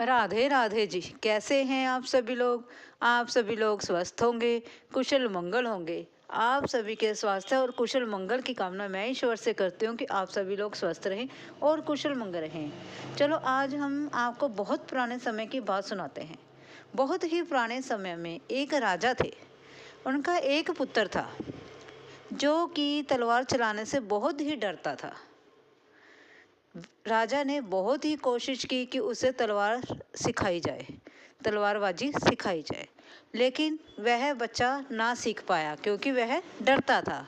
राधे राधे जी। कैसे हैं आप सभी लोग? आप सभी लोग स्वस्थ होंगे, कुशल मंगल होंगे। आप सभी के स्वास्थ्य और कुशल मंगल की कामना मैं ईश्वर से करती हूँ कि आप सभी लोग स्वस्थ रहें और कुशल मंगल रहें। चलो आज हम आपको बहुत पुराने समय की बात सुनाते हैं। बहुत ही पुराने समय में एक राजा थे। उनका एक पुत्र था जो कि तलवार चलाने से बहुत ही डरता था। राजा ने बहुत ही कोशिश की कि उसे तलवार सिखाई जाए, तलवारबाजी सिखाई जाए, लेकिन वह बच्चा ना सीख पाया क्योंकि वह डरता था।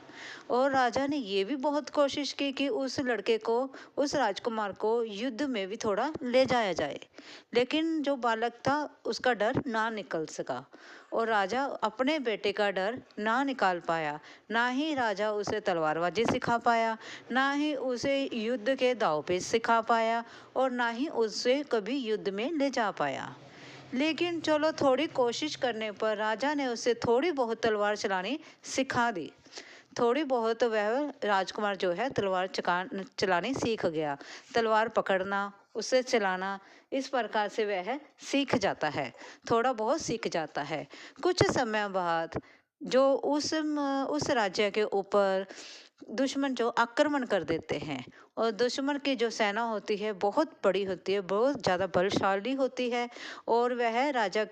और राजा ने ये भी बहुत कोशिश की कि उस लड़के को, उस राजकुमार को युद्ध में भी थोड़ा ले जाया जाए, लेकिन जो बालक था उसका डर ना निकल सका और राजा अपने बेटे का डर ना निकाल पाया। ना ही राजा उसे तलवारबाजी सिखा पाया, ना ही उसे युद्ध के दांव पेच सिखा पाया और ना ही उसे कभी युद्ध में ले जा पाया। लेकिन चलो थोड़ी कोशिश करने पर राजा ने उसे थोड़ी बहुत तलवार चलानी सिखा दी। थोड़ी बहुत वह राजकुमार जो है तलवार चलानी सीख गया। तलवार पकड़ना, उसे चलाना, इस प्रकार से वह सीख जाता है, थोड़ा बहुत सीख जाता है। कुछ समय बाद जो उस राज्य के ऊपर दुश्मन जो आक्रमण कर देते हैं और दुश्मन की जो सेना होती है बहुत बड़ी होती है, बहुत ज़्यादा बलशाली होती है और वह राज्य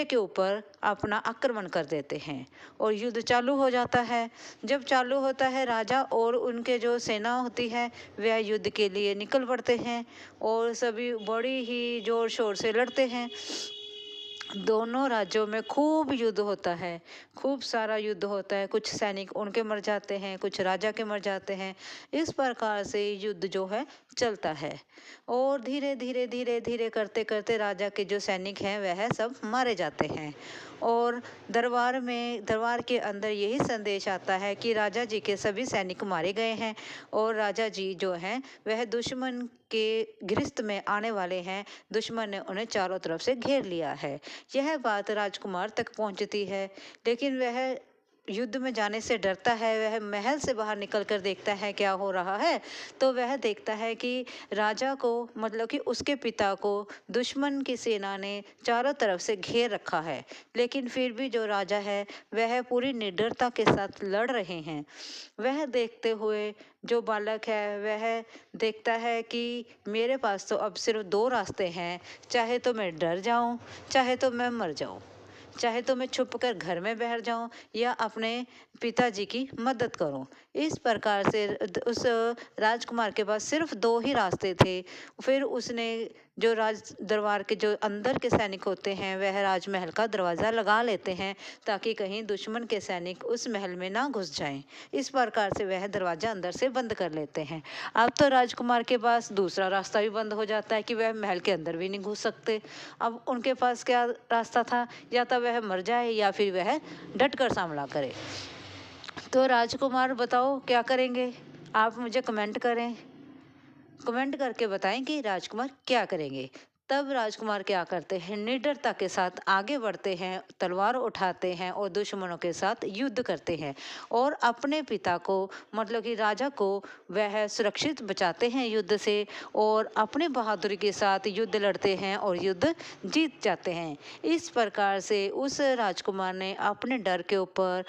के ऊपर अपना आक्रमण कर देते हैं और युद्ध चालू हो जाता है। जब चालू होता है राजा और उनके जो सेना होती है वह युद्ध के लिए निकल पड़ते हैं और सभी बड़ी ही जोर शोर से लड़ते हैं। दोनों राज्यों में खूब युद्ध होता है, खूब सारा युद्ध होता है। कुछ सैनिक उनके मर जाते हैं, कुछ राजा के मर जाते हैं। इस प्रकार से युद्ध जो है चलता है और धीरे धीरे धीरे धीरे करते करते राजा के जो सैनिक हैं वह सब मारे जाते हैं और दरबार के अंदर यही संदेश आता है कि राजा जी के सभी सैनिक मारे गए हैं और राजा जी जो हैं वह दुश्मन के गिरफ्त में आने वाले हैं। दुश्मन ने उन्हें चारों तरफ से घेर लिया है। यह बात राजकुमार तक पहुंचती है, लेकिन वह युद्ध में जाने से डरता है। वह महल से बाहर निकल कर देखता है क्या हो रहा है, तो वह देखता है कि राजा को, मतलब कि उसके पिता को दुश्मन की सेना ने चारों तरफ से घेर रखा है, लेकिन फिर भी जो राजा है वह पूरी निडरता के साथ लड़ रहे हैं। वह देखते हुए जो बालक है वह देखता है कि मेरे पास तो अब सिर्फ दो रास्ते हैं, चाहे तो मैं डर जाऊं, चाहे तो मैं मर जाऊं, चाहे तो मैं छुप कर घर में बैठ जाऊं या अपने पिताजी की मदद करूं। इस प्रकार से उस राजकुमार के पास सिर्फ दो ही रास्ते थे। फिर उसने जो राज दरबार के जो अंदर के सैनिक होते हैं वह राजमहल का दरवाज़ा लगा लेते हैं ताकि कहीं दुश्मन के सैनिक उस महल में ना घुस जाएं। इस प्रकार से वह दरवाज़ा अंदर से बंद कर लेते हैं। अब तो राजकुमार के पास दूसरा रास्ता भी बंद हो जाता है कि वह महल के अंदर भी नहीं घुस सकते। अब उनके पास क्या रास्ता था, या तो वह मर जाए या फिर वह डट कर सामना करे। तो राजकुमार बताओ क्या करेंगे? आप मुझे कमेंट करें, कमेंट करके बताएं कि राजकुमार क्या करेंगे। तब राजकुमार क्या करते हैं, निडरता के साथ आगे बढ़ते हैं, तलवार उठाते हैं और दुश्मनों के साथ युद्ध करते हैं और अपने पिता को, मतलब कि राजा को वह सुरक्षित बचाते हैं युद्ध से और अपनी बहादुरी के साथ युद्ध लड़ते हैं और युद्ध जीत जाते हैं। इस प्रकार से उस राजकुमार ने अपने डर के ऊपर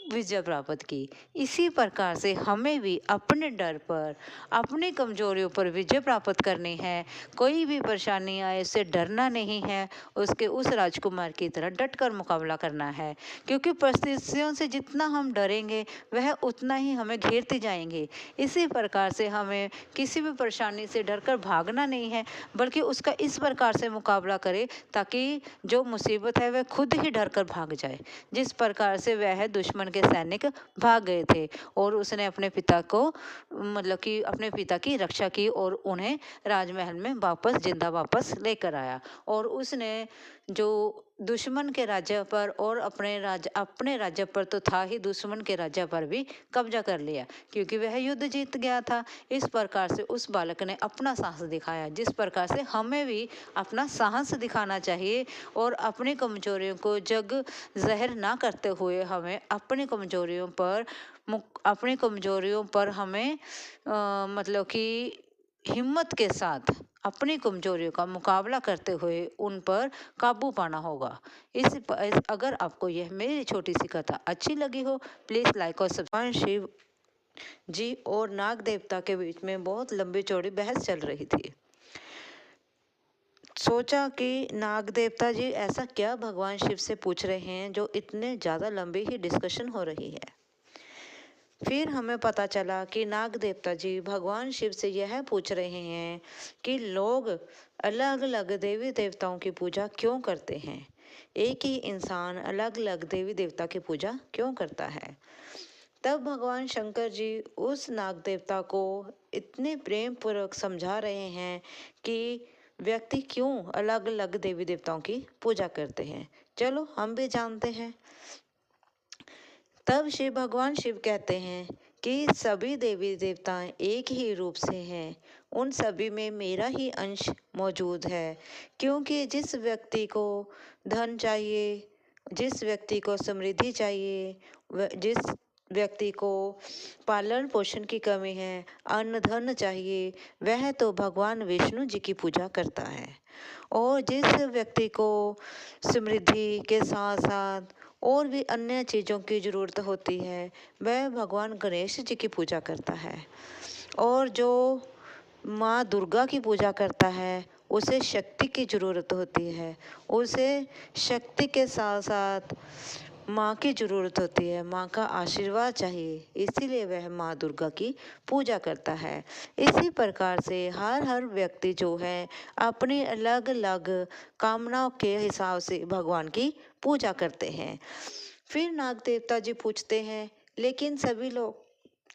विजय प्राप्त की। इसी प्रकार से हमें भी अपने डर पर, अपनी कमजोरियों पर विजय प्राप्त करनी है। कोई भी परेशानी आए उससे डरना नहीं है, उसके उस राजकुमार की तरह डट कर मुकाबला करना है, क्योंकि परिस्थितियों से जितना हम डरेंगे वह उतना ही हमें घेरती जाएंगे। इसी प्रकार से हमें किसी भी परेशानी से डरकर भागना नहीं है, बल्कि उसका इस प्रकार से मुकाबला करें ताकि जो मुसीबत है वह खुद ही डर कर भाग जाए। जिस प्रकार से वह दुश्मन के सैनिक भाग गए थे और उसने अपने पिता को, मतलब कि अपने पिता की रक्षा की और उन्हें राजमहल में वापस जिंदा वापस लेकर आया और उसने जो दुश्मन के राज्य पर और अपने राज्य पर तो था ही, दुश्मन के राज्य पर भी कब्जा कर लिया क्योंकि वह युद्ध जीत गया था। इस प्रकार से उस बालक ने अपना साहस दिखाया। जिस प्रकार से हमें भी अपना साहस दिखाना चाहिए और अपनी कमजोरियों को जग ज़हर ना करते हुए हमें अपनी कमजोरियों पर हमें मतलब कि हिम्मत के साथ अपनी कमजोरियों का मुकाबला करते हुए उन पर काबू पाना होगा। अगर आपको यह मेरी छोटी सी कथा अच्छी लगी हो, प्लीज लाइक और सब्सक्राइब। शिव जी और नाग देवता के बीच में बहुत लंबी चौड़ी बहस चल रही थी। सोचा कि नाग देवता जी ऐसा क्या भगवान शिव से पूछ रहे हैं जो इतने ज़्यादा लंबी ही डिस्कशन हो रही है। फिर हमें पता चला कि नाग देवता जी भगवान शिव से यह पूछ रहे हैं कि लोग अलग अलग देवी देवताओं की पूजा क्यों करते हैं, एक ही इंसान अलग अलग देवी देवता की पूजा क्यों करता है। तब भगवान शंकर जी उस नाग देवता को इतने प्रेम पूर्वक समझा रहे हैं कि व्यक्ति क्यों अलग अलग देवी देवताओं की पूजा करते हैं। चलो हम भी जानते हैं। तब भगवान शिव कहते हैं कि सभी देवी देवताएं एक ही रूप से हैं, उन सभी में मेरा ही अंश मौजूद है। क्योंकि जिस व्यक्ति को धन चाहिए, जिस व्यक्ति को समृद्धि चाहिए, जिस व्यक्ति को पालन पोषण की कमी है, अन्न धन चाहिए, वह तो भगवान विष्णु जी की पूजा करता है। और जिस व्यक्ति को समृद्धि के साथ साथ और भी अन्य चीज़ों की ज़रूरत होती है, वह भगवान गणेश जी की पूजा करता है। और जो माँ दुर्गा की पूजा करता है, उसे शक्ति की ज़रूरत होती है, उसे शक्ति के साथ साथ माँ की ज़रूरत होती है, माँ का आशीर्वाद चाहिए, इसीलिए वह माँ दुर्गा की पूजा करता है। इसी प्रकार से हर व्यक्ति जो है अपनी अलग अलग कामनाओं के हिसाब से भगवान की पूजा करते हैं। फिर नाग देवता जी पूछते हैं, लेकिन सभी लोग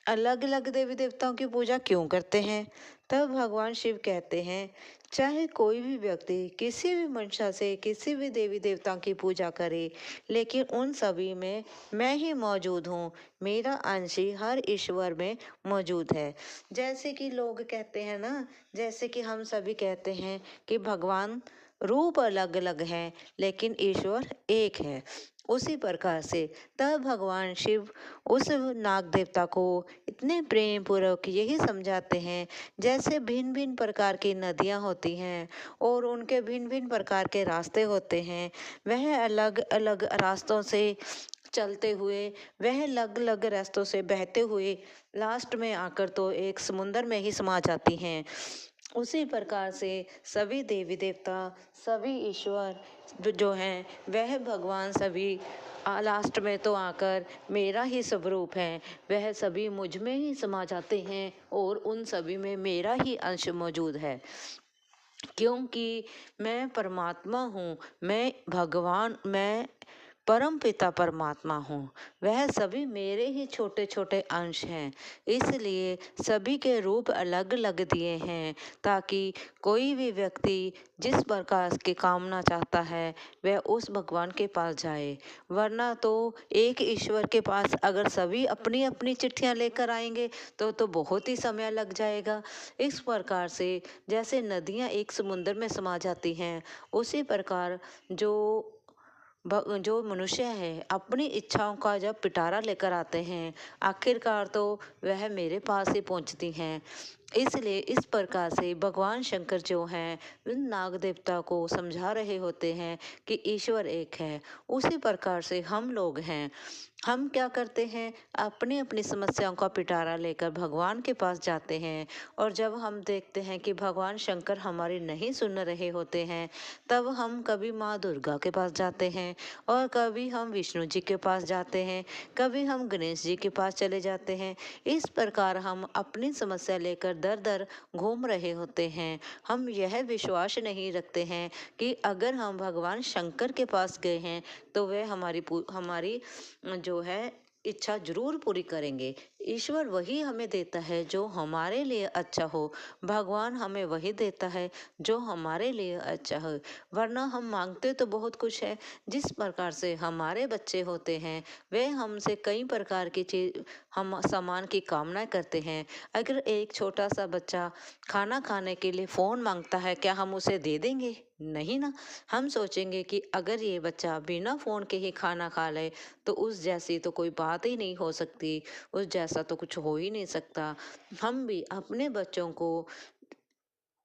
अलग अलग देवी देवताओं की पूजा क्यों करते हैं। तब भगवान शिव कहते हैं, चाहे कोई भी व्यक्ति किसी भी मंशा से किसी भी देवी देवताओं की पूजा करे, लेकिन उन सभी में मैं ही मौजूद हूँ, मेरा अंश ही हर ईश्वर में मौजूद है। जैसे कि लोग कहते हैं ना, जैसे कि हम सभी कहते हैं कि भगवान रूप अलग अलग हैं लेकिन ईश्वर एक है, उसी प्रकार से तब भगवान शिव उस नाग देवता को इतने प्रेम पूर्वक यही समझाते हैं, जैसे भिन्न भिन्न प्रकार की नदियाँ होती हैं और उनके भिन्न भिन्न प्रकार के रास्ते होते हैं, वह अलग अलग रास्तों से चलते हुए, वह अलग अलग रास्तों से बहते हुए लास्ट में आकर तो एक समुंदर में ही समा जाती हैं। उसी प्रकार से सभी देवी देवता, सभी ईश्वर जो हैं वह भगवान सभी लास्ट में तो आकर मेरा ही स्वरूप है, वह सभी मुझ में ही समा जाते हैं और उन सभी में मेरा ही अंश मौजूद है। क्योंकि मैं परमात्मा हूँ, मैं भगवान, मैं परम पिता परमात्मा हूँ, वह सभी मेरे ही छोटे छोटे अंश हैं, इसलिए सभी के रूप अलग अलग दिए हैं ताकि कोई भी व्यक्ति जिस प्रकार की कामना चाहता है वह उस भगवान के पास जाए। वरना तो एक ईश्वर के पास अगर सभी अपनी अपनी चिट्ठियाँ लेकर आएंगे तो बहुत ही समय लग जाएगा। इस प्रकार से जैसे नदियाँ एक समुद्र में समा जाती हैं, उसी प्रकार जो मनुष्य है अपनी इच्छाओं का जब पिटारा लेकर आते हैं, आखिरकार तो वह मेरे पास ही पहुंचती हैं। इसलिए इस प्रकार से भगवान शंकर जो हैं उन नाग देवता को समझा रहे होते हैं कि ईश्वर एक है। उसी प्रकार से हम लोग हैं, हम क्या करते हैं, अपनी अपनी समस्याओं का पिटारा लेकर भगवान के पास जाते हैं और जब हम देखते हैं कि भगवान शंकर हमारी नहीं सुन रहे होते हैं, तब हम कभी माँ दुर्गा के पास जाते हैं और कभी हम विष्णु जी के पास जाते हैं, कभी हम गणेश जी के पास चले जाते हैं। इस प्रकार हम अपनी समस्या लेकर दर दर घूम रहे होते हैं। हम यह विश्वास नहीं रखते हैं कि अगर हम भगवान शंकर के पास गए हैं तो वह हमारी जो है इच्छा जरूर पूरी करेंगे। ईश्वर वही हमें देता है जो हमारे लिए अच्छा हो, भगवान हमें वही देता है जो हमारे लिए अच्छा हो। वरना हम मांगते तो बहुत कुछ है, जिस प्रकार से हमारे बच्चे होते हैं वे हमसे कई प्रकार की चीज, हम सामान की कामना करते हैं। अगर एक छोटा सा बच्चा खाना खाने के लिए फ़ोन मांगता है, क्या हम उसे दे देंगे? नहीं ना। हम सोचेंगे कि अगर ये बच्चा बिना फ़ोन के ही खाना खा ले तो उस जैसी तो कोई बात ही नहीं हो सकती, उस जैसा तो कुछ हो ही नहीं सकता। हम भी अपने बच्चों को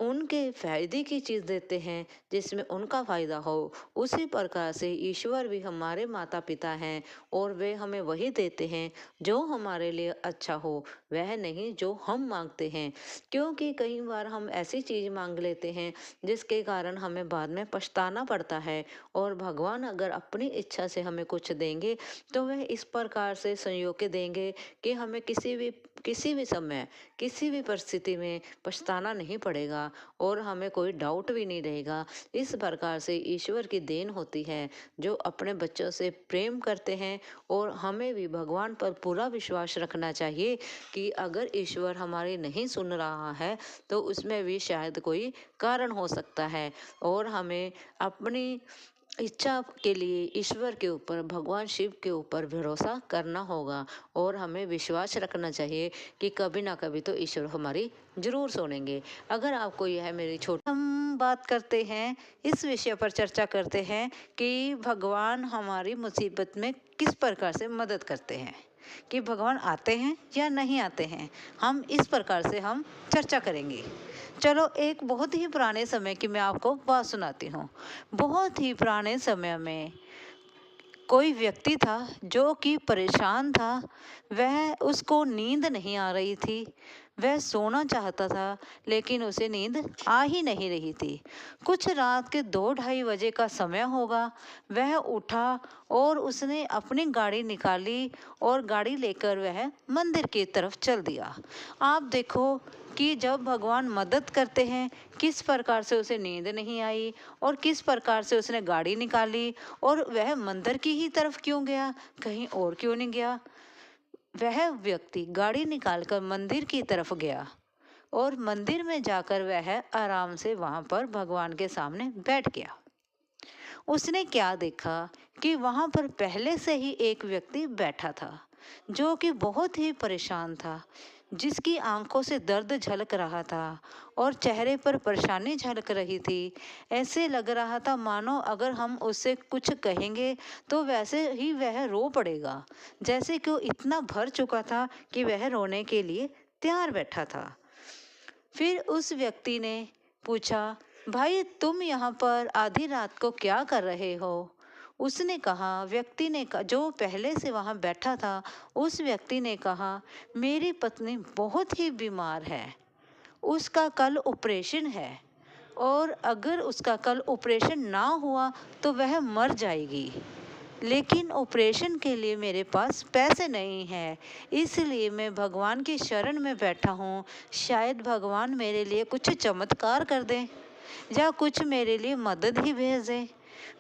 उनके फायदे की चीज़ देते हैं जिसमें उनका फायदा हो। उसी प्रकार से ईश्वर भी हमारे माता पिता हैं और वे हमें वही देते हैं जो हमारे लिए अच्छा हो, वह नहीं जो हम मांगते हैं। क्योंकि कई बार हम ऐसी चीज़ मांग लेते हैं जिसके कारण हमें बाद में पछताना पड़ता है। और भगवान अगर अपनी इच्छा से हमें कुछ देंगे तो वह इस प्रकार से संयोग के देंगे कि हमें किसी भी समय, किसी भी परिस्थिति में पछताना नहीं पड़ेगा और हमें कोई डाउट भी नहीं रहेगा। इस प्रकार से ईश्वर की देन होती है जो अपने बच्चों से प्रेम करते हैं। और हमें भी भगवान पर पूरा विश्वास रखना चाहिए कि अगर ईश्वर हमारी नहीं सुन रहा है तो उसमें भी शायद कोई कारण हो सकता है। और हमें अपनी इच्छा के लिए ईश्वर के ऊपर, भगवान शिव के ऊपर भरोसा करना होगा और हमें विश्वास रखना चाहिए कि कभी ना कभी तो ईश्वर हमारी जरूर सुनेंगे। अगर आपको यह मेरी छोटी, हम बात करते हैं, इस विषय पर चर्चा करते हैं कि भगवान हमारी मुसीबत में किस प्रकार से मदद करते हैं, कि भगवान आते हैं या नहीं आते हैं। हम इस प्रकार से हम चर्चा करेंगे। चलो, एक बहुत ही पुराने समय की मैं आपको बात सुनाती हूँ। बहुत ही पुराने समय में कोई व्यक्ति था जो कि परेशान था। वह उसको नींद नहीं आ रही थी। वह सोना चाहता था लेकिन उसे नींद आ ही नहीं रही थी। कुछ रात के 2-2:30 बजे का समय होगा। वह उठा और उसने अपनी गाड़ी निकाली और गाड़ी लेकर वह मंदिर की तरफ चल दिया। आप देखो कि जब भगवान मदद करते हैं किस प्रकार से उसे नींद नहीं आई और किस प्रकार से उसने गाड़ी निकाली। और वह मंदिर की ही तरफ क्यों गया, कहीं और क्यों नहीं गया। वह व्यक्ति गाड़ी निकालकर मंदिर की तरफ गया और मंदिर में जाकर वह आराम से वहां पर भगवान के सामने बैठ गया। उसने क्या देखा कि वहां पर पहले से ही एक व्यक्ति बैठा था जो कि बहुत ही परेशान था, जिसकी आंखों से दर्द झलक रहा था और चेहरे पर परेशानी झलक रही थी। ऐसे लग रहा था मानो अगर हम उससे कुछ कहेंगे तो वैसे ही वह रो पड़ेगा, जैसे कि वो इतना भर चुका था कि वह रोने के लिए तैयार बैठा था। फिर उस व्यक्ति ने पूछा, भाई तुम यहाँ पर आधी रात को क्या कर रहे हो। उसने कहा, व्यक्ति ने कहा, जो पहले से वहाँ बैठा था, उस व्यक्ति ने कहा, मेरी पत्नी बहुत ही बीमार है, उसका कल ऑपरेशन है और अगर उसका कल ऑपरेशन ना हुआ तो वह मर जाएगी, लेकिन ऑपरेशन के लिए मेरे पास पैसे नहीं है, इसलिए मैं भगवान की शरण में बैठा हूँ। शायद भगवान मेरे लिए कुछ चमत्कार कर दें या कुछ मेरे लिए मदद ही भेज दें।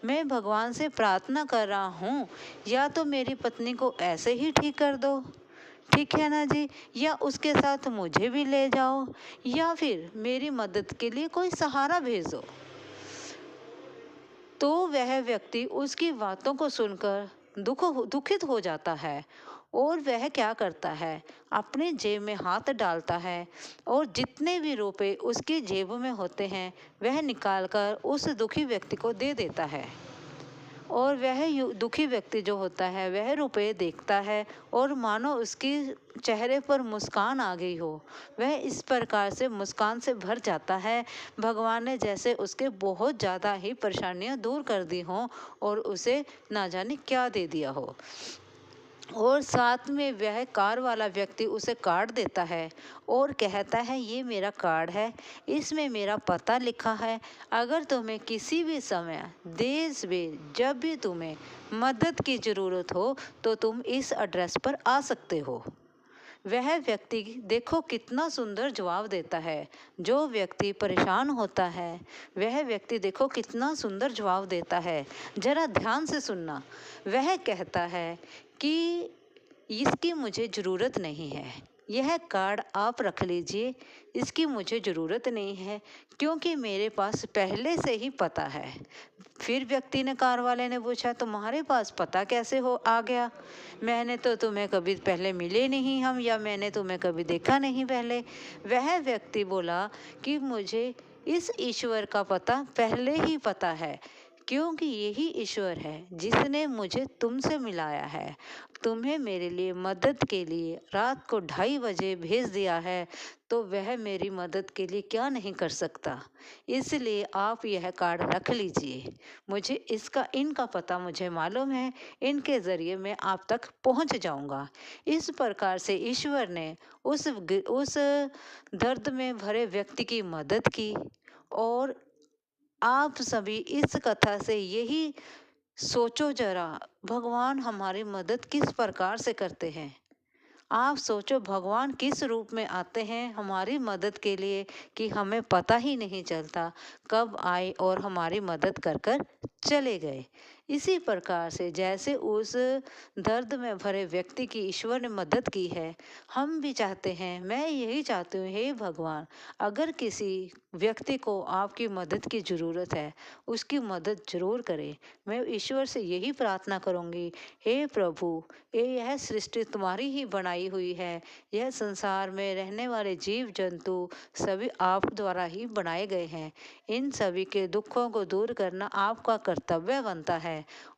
मैं भगवान से प्रार्थना कर रहा हूँ, या तो मेरी पत्नी को ऐसे ही ठीक कर दो, ठीक है ना जी, या उसके साथ मुझे भी ले जाओ, या फिर मेरी मदद के लिए कोई सहारा भेजो। तो वह व्यक्ति उसकी बातों को सुनकर दुखित हो जाता है और वह क्या करता है, अपने जेब में हाथ डालता है और जितने भी रुपए उसकी जेब में होते हैं वह निकालकर उस दुखी व्यक्ति को दे देता है। और वह दुखी व्यक्ति जो होता है वह रुपए देखता है और मानो उसके चेहरे पर मुस्कान आ गई हो, वह इस प्रकार से मुस्कान से भर जाता है, भगवान ने जैसे उसके बहुत ज़्यादा ही परेशानियां दूर कर दी हों और उसे ना जाने क्या दे दिया हो। और साथ में वह कार वाला व्यक्ति उसे कार्ड देता है और कहता है, ये मेरा कार्ड है, इसमें मेरा पता लिखा है, अगर तुम्हें किसी भी समय, देश में जब भी तुम्हें मदद की ज़रूरत हो तो तुम इस एड्रेस पर आ सकते हो। वह व्यक्ति देखो कितना सुंदर जवाब देता है। जो व्यक्ति परेशान होता है वह व्यक्ति देखो कितना सुंदर जवाब देता है, जरा ध्यान से सुनना। वह कहता है कि इसकी मुझे ज़रूरत नहीं है, यह कार्ड आप रख लीजिए, इसकी मुझे ज़रूरत नहीं है क्योंकि मेरे पास पहले से ही पता है। फिर व्यक्ति ने, कार वाले ने पूछा, तुम्हारे पास पता कैसे हो आ गया, मैंने तो तुम्हें कभी पहले मिले नहीं हम, या मैंने तुम्हें कभी देखा नहीं पहले। वह व्यक्ति बोला कि मुझे इस ईश्वर का पता पहले ही पता है क्योंकि यही ईश्वर है जिसने मुझे तुमसे मिलाया है। तुम्हें मेरे लिए मदद के लिए रात को 2:30 बजे भेज दिया है, तो वह मेरी मदद के लिए क्या नहीं कर सकता। इसलिए आप यह कार्ड रख लीजिए। मुझे इनका पता मुझे मालूम है, इनके ज़रिए मैं आप तक पहुंच जाऊंगा। इस प्रकार से ईश्वर ने उस दर्द में भरे व्यक्ति की मदद की। और आप सभी इस कथा से यही सोचो जरा, भगवान हमारी मदद किस प्रकार से करते हैं। आप सोचो भगवान किस रूप में आते हैं हमारी मदद के लिए कि हमें पता ही नहीं चलता कब आए और हमारी मदद कर कर चले गए। इसी प्रकार से जैसे उस दर्द में भरे व्यक्ति की ईश्वर ने मदद की है, हम भी चाहते हैं, मैं यही चाहती हूँ, हे भगवान, अगर किसी व्यक्ति को आपकी मदद की ज़रूरत है, उसकी मदद जरूर करें। मैं ईश्वर से यही प्रार्थना करूँगी, हे प्रभु, यह सृष्टि तुम्हारी ही बनाई हुई है। यह संसार में रहने वाले जीव जंतु सभी आप द्वारा ही बनाए गए हैं। इन सभी के दुखों को दूर करना आपका कर्तव्य बनता है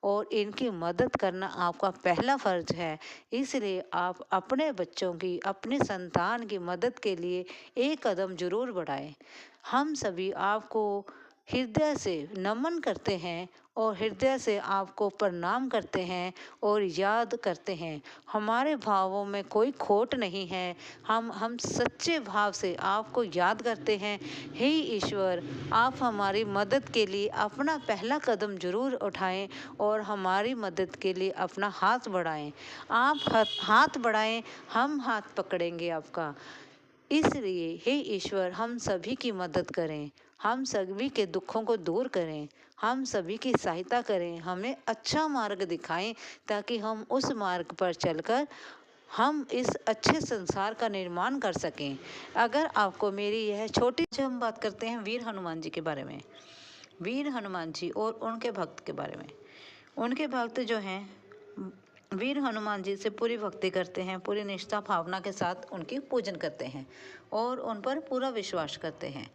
और इनकी मदद करना आपका पहला फर्ज है। इसलिए आप अपने बच्चों की, अपनी संतान की मदद के लिए एक कदम जरूर बढ़ाएं। हम सभी आपको हृदय से नमन करते हैं और हृदय से आपको प्रणाम करते हैं और याद करते हैं। हमारे भावों में कोई खोट नहीं है। हम सच्चे भाव से आपको याद करते हैं। हे ईश्वर, आप हमारी मदद के लिए अपना पहला कदम जरूर उठाएं और हमारी मदद के लिए अपना हाथ बढ़ाएं। आप हाथ बढ़ाएं, हम हाथ पकड़ेंगे आपका। इसलिए हे ईश्वर, हम सभी की मदद करें, हम सभी के दुखों को दूर करें, हम सभी की सहायता करें, हमें अच्छा मार्ग दिखाएं ताकि हम उस मार्ग पर चलकर हम इस अच्छे संसार का निर्माण कर सकें। अगर आपको मेरी यह छोटी सी, हम बात करते हैं वीर हनुमान जी के बारे में। वीर हनुमान जी और उनके भक्त के बारे में। उनके भक्त जो हैं वीर हनुमान जी से पूरी भक्ति करते हैं, पूरी निष्ठा भावना के साथ उनकी पूजन करते हैं और उन पर पूरा विश्वास करते हैं।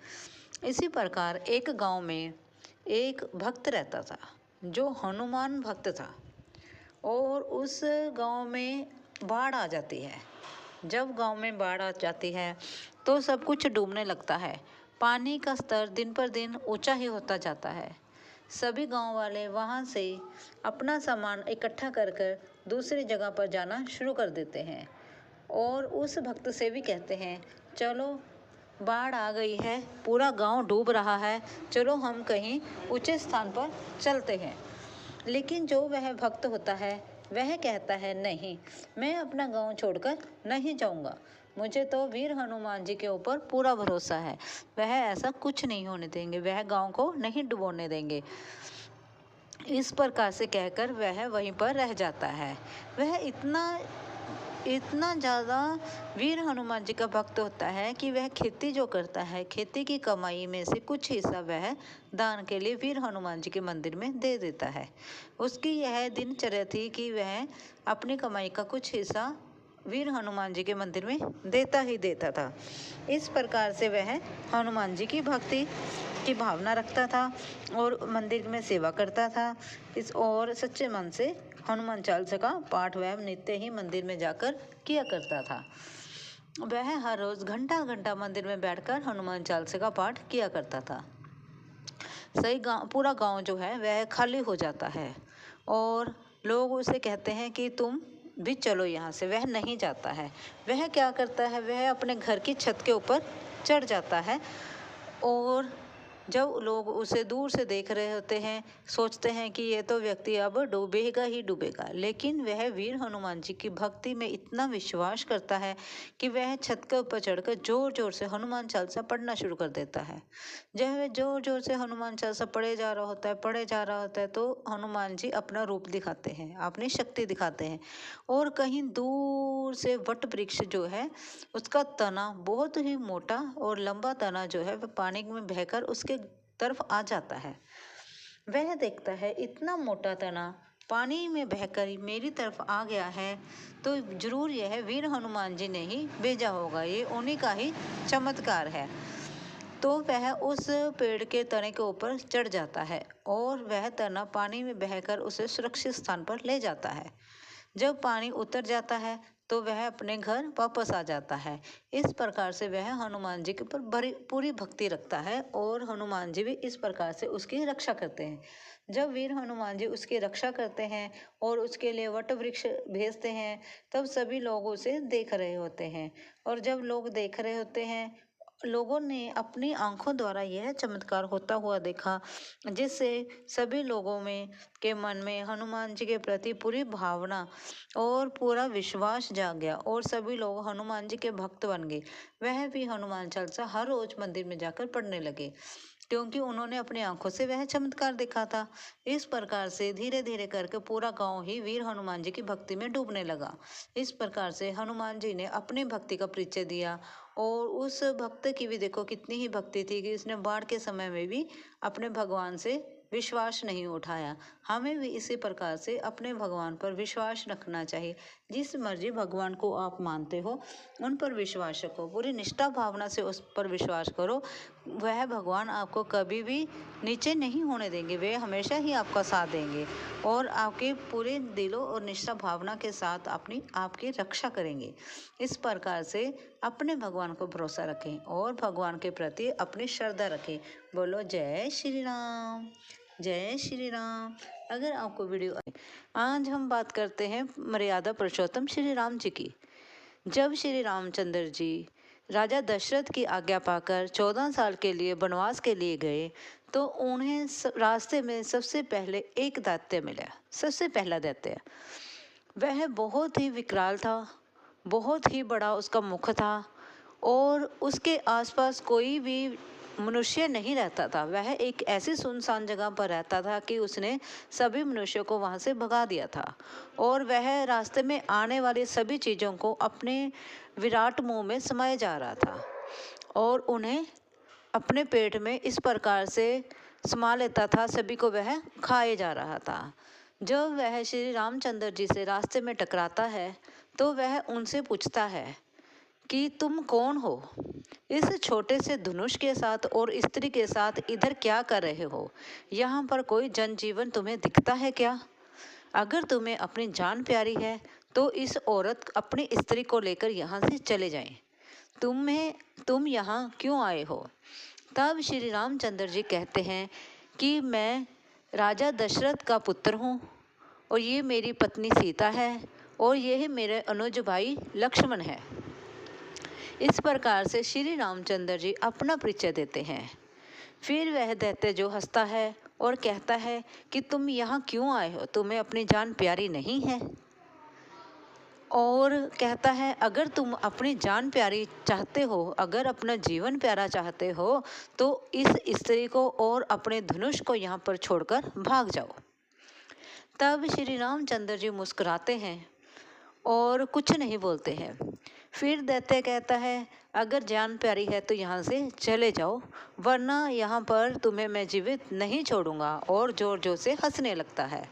इसी प्रकार एक गांव में एक भक्त रहता था जो हनुमान भक्त था। और उस गांव में बाढ़ आ जाती है। जब गांव में बाढ़ आ जाती है तो सब कुछ डूबने लगता है। पानी का स्तर दिन पर दिन ऊंचा ही होता जाता है। सभी गांव वाले वहां से अपना सामान इकट्ठा कर कर दूसरी जगह पर जाना शुरू कर देते हैं और उस भक्त से भी कहते हैं, चलो बाढ़ आ गई है, पूरा गांव डूब रहा है, चलो हम कहीं ऊंचे स्थान पर चलते हैं। लेकिन जो वह भक्त होता है वह कहता है, नहीं, मैं अपना गांव छोड़कर नहीं जाऊंगा। मुझे तो वीर हनुमान जी के ऊपर पूरा भरोसा है, वह ऐसा कुछ नहीं होने देंगे, वह गांव को नहीं डुबोने देंगे। इस प्रकार से कहकर वह वहीं पर रह जाता है। वह इतना ज़्यादा वीर हनुमान जी का भक्त होता है कि वह खेती जो करता है, खेती की कमाई में से कुछ हिस्सा वह दान के लिए वीर हनुमान जी के मंदिर में दे देता है। उसकी यह दिनचर्या थी कि वह अपनी कमाई का कुछ हिस्सा वीर हनुमान जी के मंदिर में देता ही देता था। इस प्रकार से वह हनुमान जी की भक्ति की भावना रखता था और मंदिर में सेवा करता था। इस और सच्चे मन से हनुमान चालीसा का पाठ वह नित्य ही मंदिर में जाकर किया करता था। वह हर रोज घंटा घंटा मंदिर में बैठकर हनुमान चालीसा का पाठ किया करता था। पूरा गांव जो है वह खाली हो जाता है और लोग उसे कहते हैं कि तुम भी चलो यहाँ से। वह नहीं जाता है। वह क्या करता है, वह अपने घर की छत के ऊपर चढ़ जाता है और जब लोग उसे दूर से देख रहे होते हैं, सोचते हैं कि ये तो व्यक्ति अब डूबेगा ही डूबेगा। लेकिन वह वीर हनुमान जी की भक्ति में इतना विश्वास करता है कि वह छत के ऊपर चढ़कर जोर जोर से हनुमान चालीसा पढ़ना शुरू कर देता है। जब वह जोर जोर से हनुमान चालीसा पढ़े जा रहा होता है तो हनुमान जी अपना रूप दिखाते हैं, अपनी शक्ति दिखाते हैं और कहीं दूर से वट वृक्ष जो है उसका तना बहुत ही मोटा और लंबा तना जो है वह पानी में बहकर उसके तरफ आ जाता है। वह देखता है इतना मोटा तना पानी में बहकर मेरी तरफ आ गया है तो जरूर यह वीर हनुमान जी ने ही भेजा होगा, ये उन्हीं का ही चमत्कार है। तो वह उस पेड़ के तने के ऊपर चढ़ जाता है और वह तना पानी में बहकर उसे सुरक्षित स्थान पर ले जाता है। जब पानी उतर जाता है तो वह अपने घर वापस आ जाता है। इस प्रकार से वह हनुमान जी के ऊपर बड़ी पूरी भक्ति रखता है और हनुमान जी भी इस प्रकार से उसकी रक्षा करते हैं। जब वीर हनुमान जी उसकी रक्षा करते हैं और उसके लिए वट वृक्ष भेजते हैं, तब सभी लोग उसे देख रहे होते हैं। और जब लोग देख रहे होते हैं, लोगों ने अपनी आंखों द्वारा यह चमत्कार होता हुआ देखा, जिससे सभी लोगों में के मन में हनुमान जी के प्रति पूरी भावना और पूरा विश्वास जाग गया और सभी लोग हनुमान जी के भक्त बन गए। वह भी हनुमान चालीसा हर रोज मंदिर में जाकर पढ़ने लगे, क्योंकि उन्होंने अपनी आंखों से वह चमत्कार देखा था। इस प्रकार से धीरे धीरे करके पूरा गांव ही वीर हनुमान जी की भक्ति में डूबने लगा। इस प्रकार से हनुमान जी ने अपनी भक्ति का परिचय दिया और उस भक्त की भी देखो कितनी ही भक्ति थी कि उसने बाढ़ के समय में भी अपने भगवान से विश्वास नहीं उठाया। हमें भी इसी प्रकार से अपने भगवान पर विश्वास रखना चाहिए। जिस मर्जी भगवान को आप मानते हो उन पर विश्वास रखो, पूरी निष्ठा भावना से उस पर विश्वास करो। वह भगवान आपको कभी भी नीचे नहीं होने देंगे, वे हमेशा ही आपका साथ देंगे और आपके पूरे दिलों और निष्ठा भावना के साथ आपकी रक्षा करेंगे। इस प्रकार से अपने भगवान को भरोसा रखें और भगवान के प्रति अपनी श्रद्धा रखें। बोलो जय श्री राम, जय श्री राम। अगर आपको वीडियो आज हम बात करते हैं मर्यादा पुरुषोत्तम श्री राम जी की। जब श्री रामचंद्र जी राजा दशरथ की आज्ञा पाकर 14 साल के लिए वनवास के लिए गए, तो उन्हें रास्ते में सबसे पहले एक दैत्य मिला। सबसे पहला दैत्य, वह बहुत ही विकराल था, बहुत ही बड़ा उसका मुख था और उसके आसपास कोई भी मनुष्य नहीं रहता था। वह एक ऐसी सुनसान जगह पर रहता था कि उसने सभी मनुष्यों को वहां से भगा दिया था और वह रास्ते में आने वाली सभी चीज़ों को अपने विराट मुंह में समाये जा रहा था और उन्हें अपने पेट में इस प्रकार से समा लेता था, सभी को वह खाए जा रहा था। जब वह श्री रामचंद्र जी से रास्ते में टकराता है तो वह उनसे पूछता है कि तुम कौन हो? इस छोटे से धनुष के साथ और स्त्री के साथ इधर क्या कर रहे हो? यहाँ पर कोई जनजीवन तुम्हें दिखता है क्या? अगर तुम्हें अपनी जान प्यारी है तो इस औरत अपनी स्त्री को लेकर यहाँ से चले जाएं। तुम यहाँ क्यों आए हो? तब श्री रामचंद्र जी कहते हैं कि मैं राजा दशरथ का पुत्र हूँ और ये मेरी पत्नी सीता है और यह मेरे अनुज भाई लक्ष्मण है। इस प्रकार से श्री रामचंद्र जी अपना परिचय देते हैं। फिर वह दैत्य जो हंसता है और कहता है कि तुम यहाँ क्यों आए हो? तुम्हें अपनी जान प्यारी नहीं है? और कहता है अगर तुम अपनी जान प्यारी चाहते हो, अगर अपना जीवन प्यारा चाहते हो, तो इस स्त्री को और अपने धनुष को यहाँ पर छोड़कर भाग जाओ। तब श्री रामचंद्र जी मुस्कुराते हैं और कुछ नहीं बोलते हैं। फिर दैत्य कहता है अगर जान प्यारी है तो यहाँ से चले जाओ, वरना यहाँ पर तुम्हें मैं जीवित नहीं छोड़ूंगा, और जोर जोर से हंसने लगता है।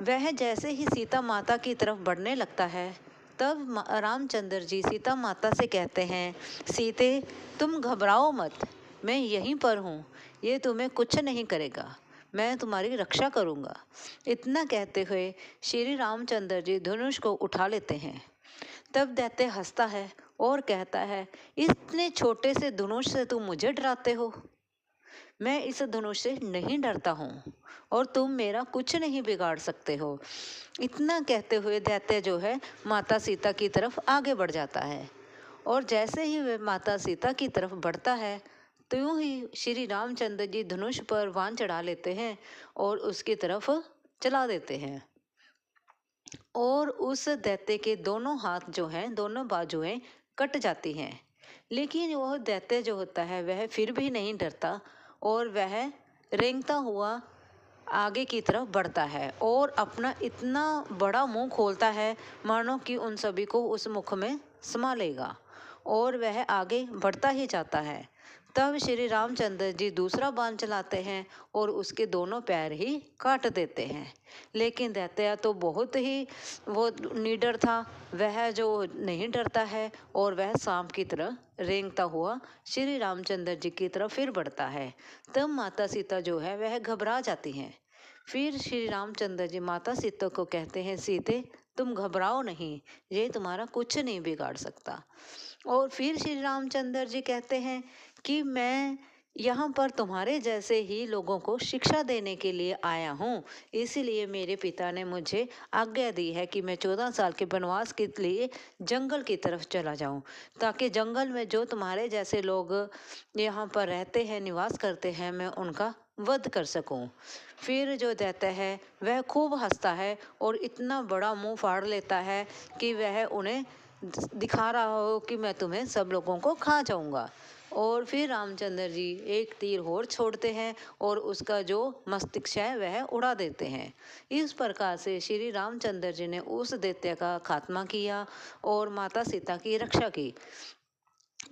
वह जैसे ही सीता माता की तरफ बढ़ने लगता है, तब रामचंद्र जी सीता माता से कहते हैं सीते तुम घबराओ मत, मैं यहीं पर हूँ, ये तुम्हें कुछ नहीं करेगा, मैं तुम्हारी रक्षा करूँगा। इतना कहते हुए श्री रामचंद्र जी धनुष को उठा लेते हैं। तब दैत्य हंसता है और कहता है इतने छोटे से धनुष से तुम मुझे डराते हो? मैं इस धनुष से नहीं डरता हूँ और तुम मेरा कुछ नहीं बिगाड़ सकते हो। इतना कहते हुए दैत्य जो है माता सीता की तरफ आगे बढ़ जाता है और जैसे ही वह माता सीता की तरफ बढ़ता है, तो यूं ही श्री रामचंद्र जी धनुष पर वाण चढ़ा लेते हैं और उसकी तरफ चला देते हैं और उस दैत्य के दोनों हाथ जो हैं, दोनों बाजुएं कट जाती हैं। लेकिन वह दैत्य जो होता है वह फिर भी नहीं डरता और वह रेंगता हुआ आगे की तरफ बढ़ता है और अपना इतना बड़ा मुंह खोलता है मानो कि उन सभी को उस मुख में समा लेगा, और वह आगे बढ़ता ही जाता है। तब श्री रामचंद्र जी दूसरा बाण चलाते हैं और उसके दोनों पैर ही काट देते हैं। लेकिन दैत्य तो बहुत ही वो निडर था, वह जो नहीं डरता है और वह सांप की तरह रेंगता हुआ श्री रामचंद्र जी की तरफ फिर बढ़ता है। तब माता सीता जो है वह घबरा जाती हैं। फिर श्री रामचंद्र जी माता सीता को कहते हैं, सीते तुम घबराओ नहीं, ये तुम्हारा कुछ नहीं बिगाड़ सकता। और फिर श्री रामचंद्र जी कहते हैं कि मैं यहाँ पर तुम्हारे जैसे ही लोगों को शिक्षा देने के लिए आया हूँ, इसीलिए मेरे पिता ने मुझे आज्ञा दी है कि मैं 14 साल के वनवास के लिए जंगल की तरफ चला जाऊँ, ताकि जंगल में जो तुम्हारे जैसे लोग यहाँ पर रहते हैं, निवास करते हैं, मैं उनका वध कर सकूं। फिर जो दैत्य है वह खूब हंसता है और इतना बड़ा मुंह फाड़ लेता है कि वह उन्हें दिखा रहा हो कि मैं तुम्हें सब लोगों को खा जाऊंगा। और फिर रामचंद्र जी एक तीर और छोड़ते हैं और उसका जो मस्तिष्क है वह उड़ा देते हैं। इस प्रकार से श्री रामचंद्र जी ने उस दैत्य का खात्मा किया और माता सीता की रक्षा की।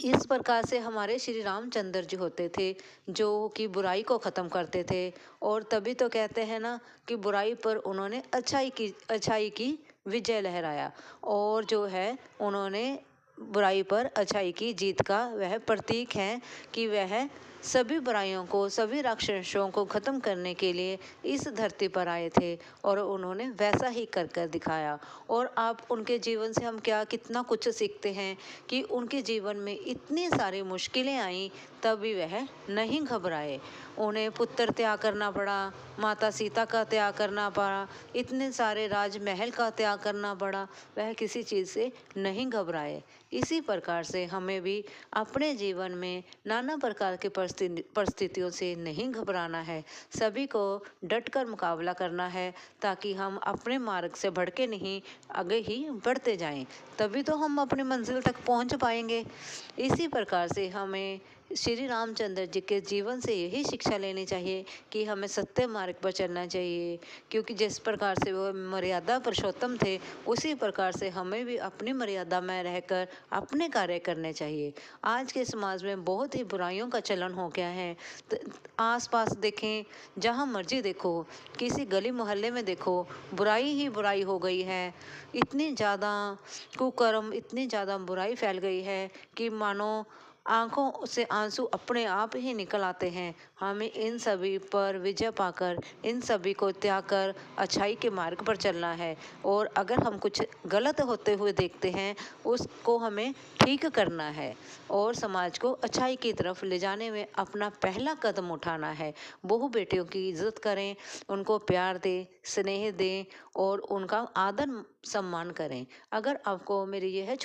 इस प्रकार से हमारे श्री रामचंद्र जी होते थे जो कि बुराई को ख़त्म करते थे। और तभी तो कहते हैं ना कि बुराई पर उन्होंने अच्छाई की विजय लहराया, और जो है उन्होंने बुराई पर अच्छाई की जीत का वह प्रतीक है कि वह सभी बुराइयों को, सभी राक्षसों को ख़त्म करने के लिए इस धरती पर आए थे और उन्होंने वैसा ही कर कर दिखाया। और आप उनके जीवन से हम कितना कुछ सीखते हैं कि उनके जीवन में इतनी सारी मुश्किलें आईं तब भी वह नहीं घबराए। उन्हें पुत्र त्याग करना पड़ा, माता सीता का त्याग करना पड़ा, इतने सारे राजमहल का त्याग करना पड़ा, वह किसी चीज़ से नहीं घबराए। इसी प्रकार से हमें भी अपने जीवन में नाना प्रकार की परिस्थितियों से नहीं घबराना है, सभी को डटकर मुकाबला करना है, ताकि हम अपने मार्ग से भटके नहीं, आगे ही बढ़ते जाएं, तभी तो हम अपनी मंजिल तक पहुंच पाएंगे। इसी प्रकार से हमें श्री रामचंद्र जी के जीवन से यही शिक्षा लेनी चाहिए कि हमें सत्य मार्ग पर चलना चाहिए, क्योंकि जिस प्रकार से वो मर्यादा पुरुषोत्तम थे, उसी प्रकार से हमें भी अपनी मर्यादा में रहकर अपने कार्य करने चाहिए। आज के समाज में बहुत ही बुराइयों का चलन हो गया है। आस पास देखें, जहाँ मर्जी देखो, किसी गली मोहल्ले में देखो, बुराई ही बुराई हो गई है। इतनी ज़्यादा कुकर्म, इतनी ज़्यादा बुराई फैल गई है कि मानो आंखों से आंसू अपने आप ही निकल आते हैं। हमें इन सभी पर विजय पाकर, इन सभी को त्याग कर अच्छाई के मार्ग पर चलना है। और अगर हम कुछ गलत होते हुए देखते हैं, उसको हमें ठीक करना है और समाज को अच्छाई की तरफ ले जाने में अपना पहला कदम उठाना है। बहू बेटियों की इज्जत करें, उनको प्यार दें, स्नेह दें और उनका आदर सम्मान करें। अगर आपको मेरी यह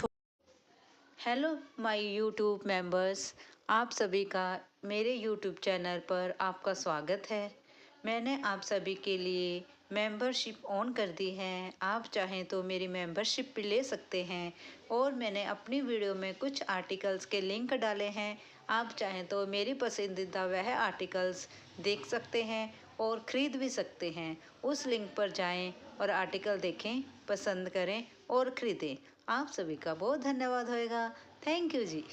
हेलो माय यूट्यूब मेंबर्स, आप सभी का मेरे यूट्यूब चैनल पर आपका स्वागत है। मैंने आप सभी के लिए मेंबरशिप ऑन कर दी है। आप चाहें तो मेरी मेंबरशिप भी ले सकते हैं। और मैंने अपनी वीडियो में कुछ आर्टिकल्स के लिंक डाले हैं। आप चाहें तो मेरी पसंदीदा वह आर्टिकल्स देख सकते हैं और ख़रीद भी सकते हैं। उस लिंक पर जाएं और आर्टिकल देखें, पसंद करें और ख़रीदें। आप सभी का बहुत धन्यवाद होएगा। Thank you ji.